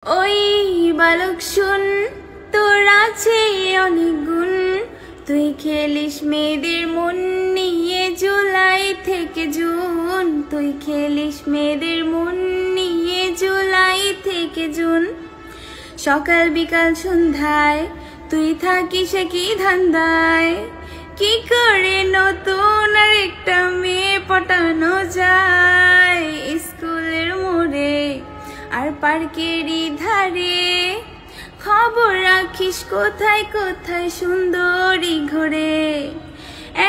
ওই বালক শুন, তোর আছে অনেক গুণ। তুই খেলিস মেয়েদের মন নিয়ে জুলাই থেকে জুন। তুই খেলিস মেয়েদের মন নিয়ে জুলাই থেকে জুন। সকাল বিকাল সন্ধ্যায় তুই থাকিস কি ধান্দায়। কি করে নতুন আর একটা মেয়ে পটানো যায় স্কুলের মোড়ে আর পার্কেরই ধারে। খবর রাখিস কোথায় কোথায় সুন্দরী ঘরে।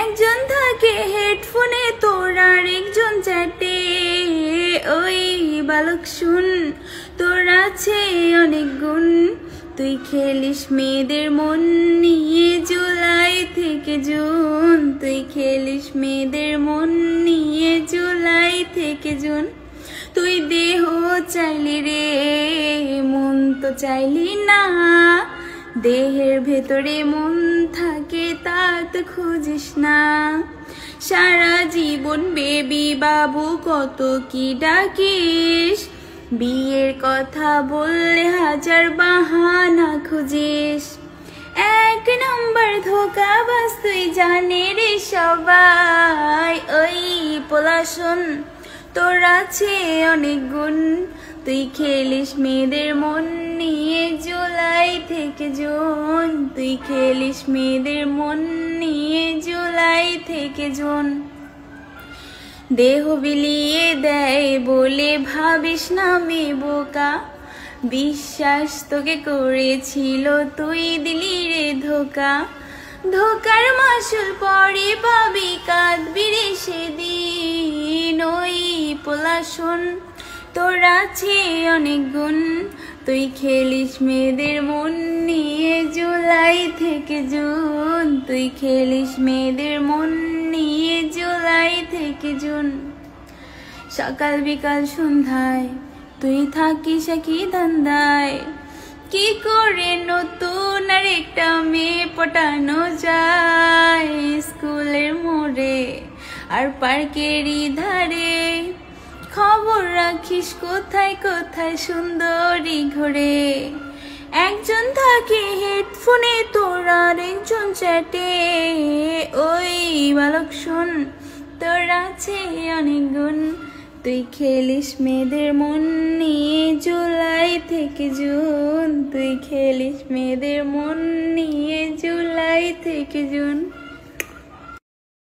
একজন থাকে হেডফোনে তোর আর একজন চ্যাটে। ওই বালক শুন, তোর আছে অনেক গুণ। তুই খেলিস মেয়েদের মন নিয়ে জুলাই থেকে জুন। তুই খেলিস মেয়েদের মন নিয়ে জুলাই থেকে জুন। তুই দেহ চাইলি রে, মন তো চাইলি না। দেহের ভেতরে মন থাকে তা তো খুঁজিস না। সারা জীবন বেবি বাবু কত কি ডাকিস। বিয়ের কথা বললে হাজার বাহানা খুঁজিস। এক নম্বর ধোঁকাবাজ তুই জানে রে সবাই। ওই পোলা শোন, তোর আছে অনেক গুণ। তুই খেলিস মেয়েদের মন নিয়ে জুলাই থেকে জুন। তুই খেলিস মেয়েদের মন নিয়ে জুলাই থেকে জুন। দেহ বিলিয়ে দেয় বলে ভাবিস না মেয়ে বোকা। বিশ্বাস তোকে করেছিল তুই দিলি রে ধোকা। ধোকার মাসুল পরে পাবি, কাঁদবি রে সেদিন। ওই পোলা শোন, তোর আছে অনেক গুণ। তুই খেলিস মেয়েদের মন নিয়ে জুলাই থেকে জুন। তুই খেলিস মেয়েদের মন নিয়ে জুলাই থেকে জুন। সকাল বিকাল সন্ধ্যায় তুই থাকিস কি ধান্দায়। কি করে নতুন আর একটা মেয়ে পটানো যায় স্কুলের মোড়ে আর পার্কেরই ধারে। খবর রাখিস কোথায় কোথায় সুন্দরী ঘরে। একজন থাকে হেডফোনে তোর আর একজন চ্যাটে। ওই বালক শোন, তোর আছে অনেক গুণ। তুই খেলিস মেয়েদের মন নিয়ে জুলাই থেকে জুন। তুই খেলিস মেয়েদের মন নিয়ে জুলাই থেকে জুন।